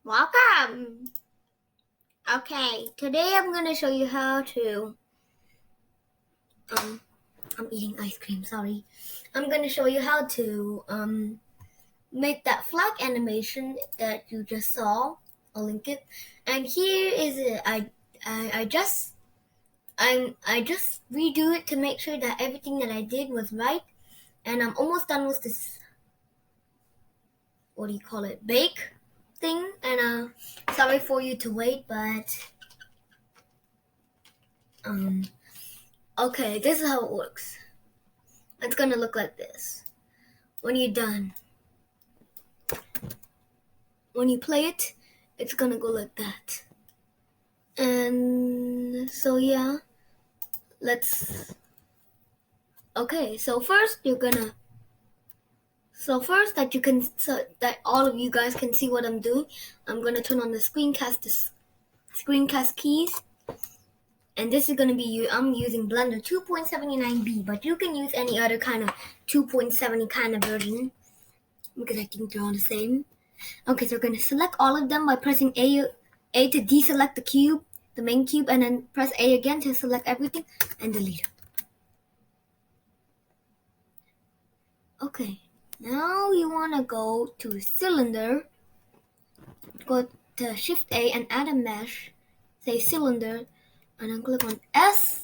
Welcome! Okay, today I'm gonna show you how to, I'm eating ice cream, sorry. I'm gonna show you how to, make that flag animation that you just saw. I'll link it. And here is it. I just redo it to make sure that everything that I did was right. And I'm almost done with this, bake thing. And sorry for you to wait, but okay, this is how it works. It's gonna look like this. When you're done, when you play it, it's gonna go like that. And so yeah, okay, so first that all of you guys can see what I'm doing, I'm gonna turn on the screencast keys. And this is gonna be I'm using Blender 2.79b, but you can use any other kind of 2.70 kind of version because I think they're all the same. Okay, so we're gonna select all of them by pressing A to deselect the cube, the main cube, and then press A again to select everything and delete it. Okay, now you wanna go to cylinder, go to Shift A and add a mesh, say cylinder, and then click on S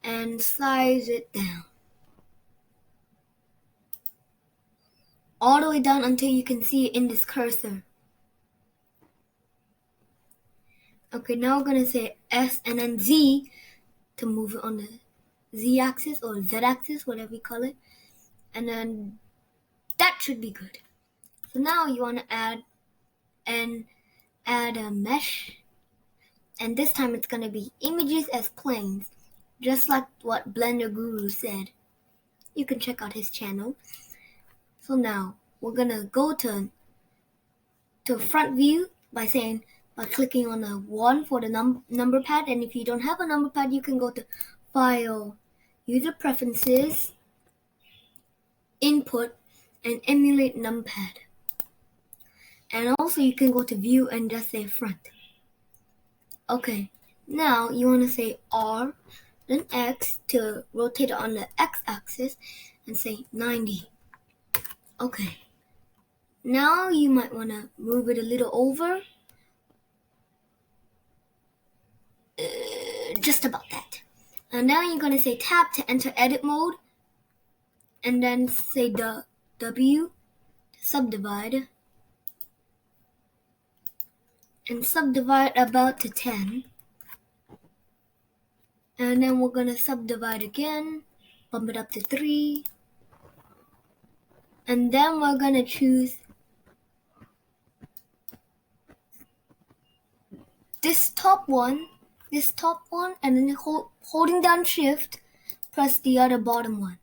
and size it down. All the way down until you can see it in this cursor. Okay, now we're gonna say S and then Z to move it on the Z axis or Z axis, whatever you call it. And then that should be good. So now you want to add a mesh, and this time it's going to be images as planes, just like what Blender Guru said. You can check out his channel. So now we're going to go to front view by clicking on the 1 for the number pad, and if you don't have a number pad, you can go to File, User Preferences, Input, and Emulate Numpad. And also you can go to View and just say Front. Okay, now you want to say R, then X to rotate it on the X axis and say 90. Okay, now you might want to move it a little over. Just about that. And now you're going to say Tab to enter edit mode, and then say the W to subdivide, and subdivide about to 10. And then we're going to subdivide again, bump it up to 3. And then we're going to choose this top one, and then holding down Shift, press the other bottom one.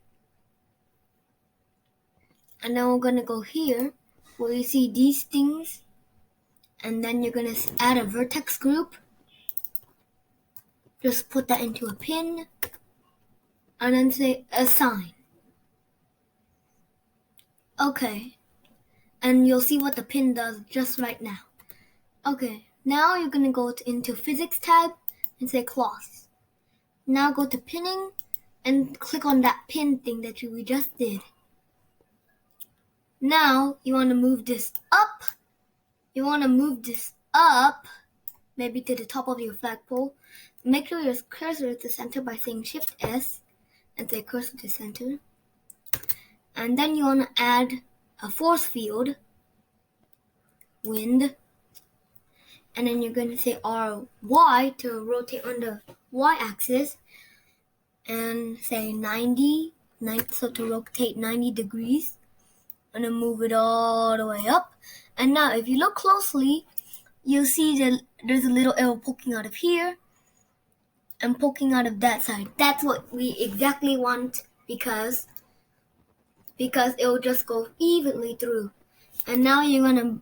And then we're going to go here where you see these things, and then you're going to add a vertex group. Just put that into a pin, and then say Assign. Okay, and you'll see what the pin does just right now. Okay, now you're going to go into Physics tab and say Cloths. Now go to Pinning and click on that pin thing that we just did. Now you want to move this up. Maybe to the top of your flagpole. Make sure your cursor is to center by saying Shift S and say cursor to center. And then you want to add a force field, wind, and then you're going to say RY to rotate on the Y axis and say 90, so to rotate 90 degrees, and then move it all the way up. And now if you look closely, you'll see that there's a little arrow poking out of here and poking out of that side. That's what we exactly want because it will just go evenly through. And now you're going to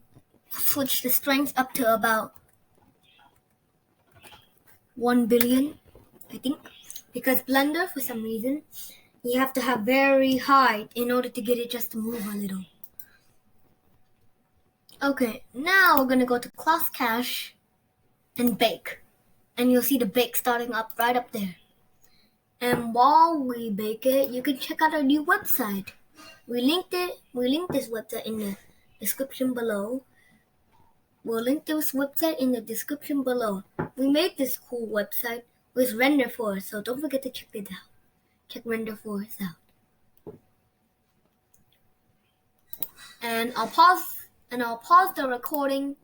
switch the strength up to about 1 billion, I think. Because Blender, for some reason, you have to have very high in order to get it just to move a little. Okay, now we're gonna go to Class Cache and bake. And you'll see the bake starting up right up there. And while we bake it, you can check out our new website. We linked this website in the description below. We'll link this website in the description below. We made this cool website with Render Forest, so don't forget to check it out. Check Render Forest out. And I'll pause the recording.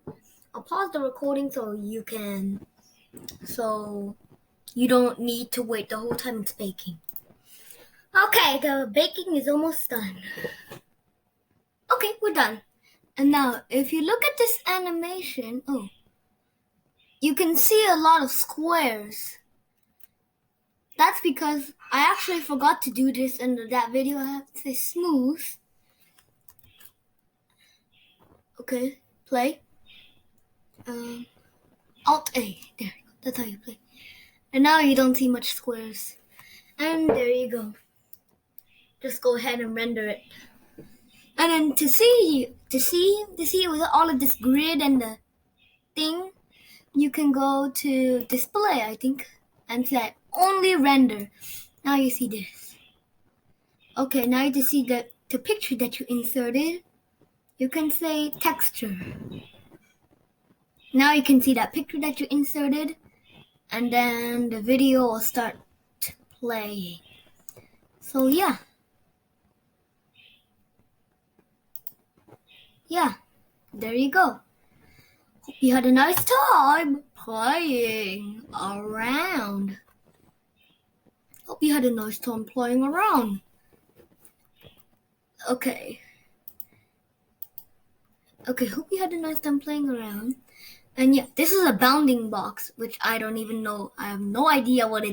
I'll pause the recording so you don't need to wait the whole time it's baking. Okay, the baking is almost done. Okay, we're done. And now, if you look at this animation, you can see a lot of squares. That's because I actually forgot to do this in that video. I have to say smooth. Okay, play. Alt-A. There you go. That's how you play. And now you don't see much squares. And there you go. Just go ahead and render it. And then to see with all of this grid and the thing, you can go to display, I think, and select only render. Now you see this. Okay, now you see the picture that you inserted. You can say texture. Now you can see that picture that you inserted, and then the video will start playing. So yeah, there you go. Hope you had a nice time playing around. Okay, hope you had a nice time playing around. And yeah, this is a bounding box, which I don't even know. I have no idea what it is.